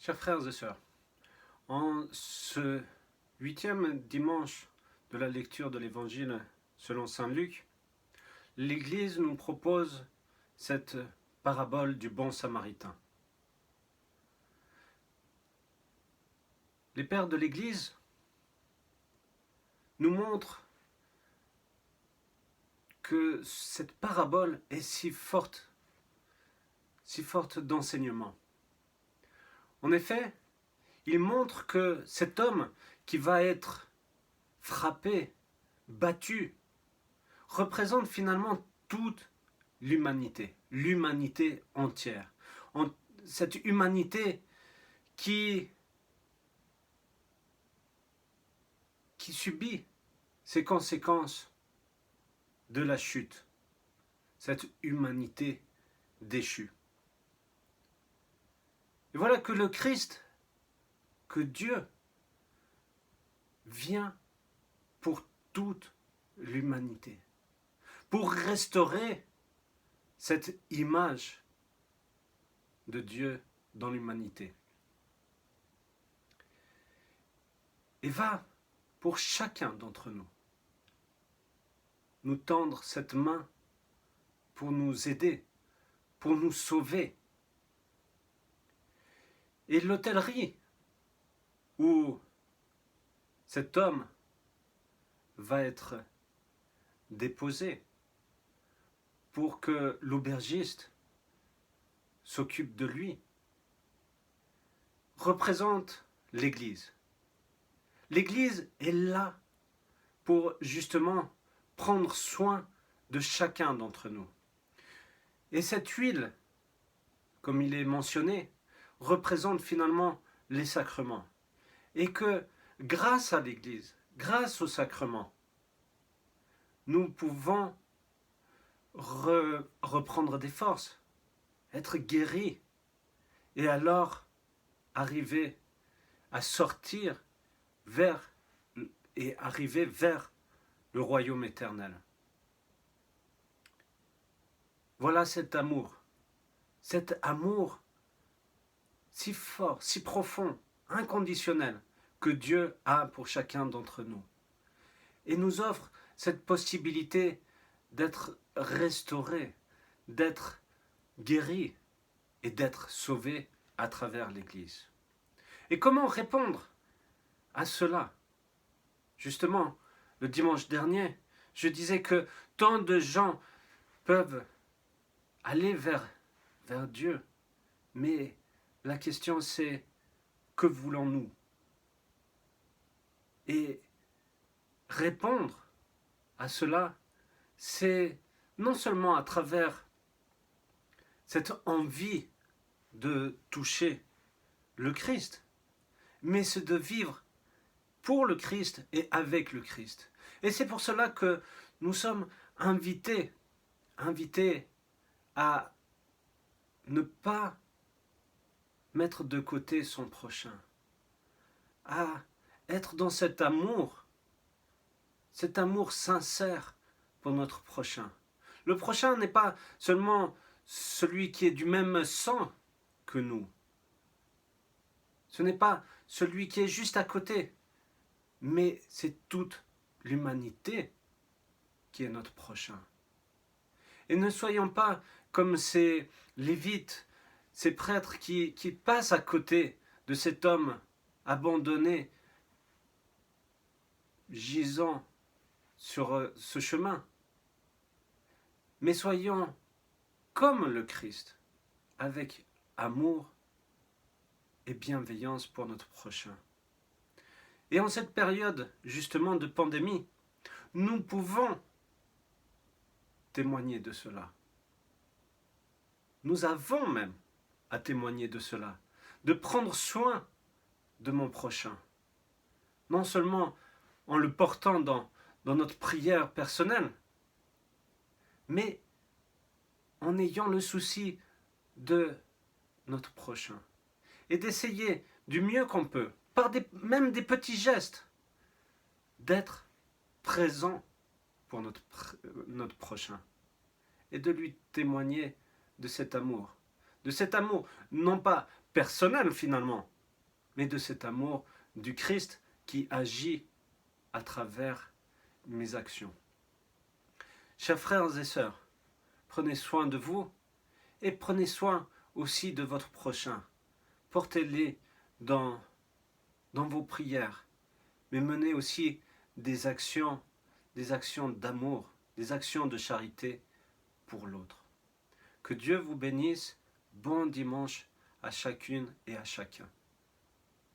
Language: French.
Chers frères et sœurs, en ce 8e dimanche de la lecture de l'Évangile selon saint Luc, l'Église nous propose cette parabole du bon samaritain. Les pères de l'Église nous montrent que cette parabole est si forte d'enseignement. En effet, il montre que cet homme qui va être frappé, battu, représente finalement toute l'humanité entière. Cette humanité qui subit ces conséquences de la chute, cette humanité déchue. Et voilà que le Christ, que Dieu, vient pour toute l'humanité, pour restaurer cette image de Dieu dans l'humanité. Et va, pour chacun d'entre nous tendre cette main pour nous aider, pour nous sauver. Et l'hôtellerie où cet homme va être déposé pour que l'aubergiste s'occupe de lui représente l'Église. L'Église est là pour justement prendre soin de chacun d'entre nous. Et cette huile, comme il est mentionné, représente finalement les sacrements. Et que grâce à l'Église, grâce aux sacrements, nous pouvons reprendre des forces, être guéris, et alors arriver à sortir arriver vers le royaume éternel. Voilà cet amour si fort, si profond, inconditionnel, que Dieu a pour chacun d'entre nous. Et nous offre cette possibilité d'être restauré, d'être guéri et d'être sauvé à travers l'Église. Et comment répondre à cela? Justement, le dimanche dernier, je disais que tant de gens peuvent aller vers Dieu, mais la question c'est, que voulons-nous? Et répondre à cela, c'est non seulement à travers cette envie de toucher le Christ, mais c'est de vivre pour le Christ et avec le Christ. Et c'est pour cela que nous sommes invités à ne pas mettre de côté son prochain, à être dans cet amour sincère pour notre prochain. Le prochain n'est pas seulement celui qui est du même sang que nous. Ce n'est pas celui qui est juste à côté, mais c'est toute l'humanité qui est notre prochain. Et ne soyons pas comme ces lévites, ces prêtres qui passent à côté de cet homme abandonné, gisant sur ce chemin. Mais soyons comme le Christ, avec amour et bienveillance pour notre prochain. Et en cette période, justement, de pandémie, nous pouvons témoigner de cela. Nous avons même à témoigner de cela, de prendre soin de mon prochain. Non seulement en le portant dans notre prière personnelle, mais en ayant le souci de notre prochain. Et d'essayer du mieux qu'on peut, par même des petits gestes, d'être présent pour notre prochain. Et de lui témoigner de cet amour. De cet amour, non pas personnel finalement, mais de cet amour du Christ qui agit à travers mes actions. Chers frères et sœurs, prenez soin de vous et prenez soin aussi de votre prochain. Portez-les dans vos prières, mais menez aussi des actions d'amour, des actions de charité pour l'autre. Que Dieu vous bénisse. Bon dimanche à chacune et à chacun.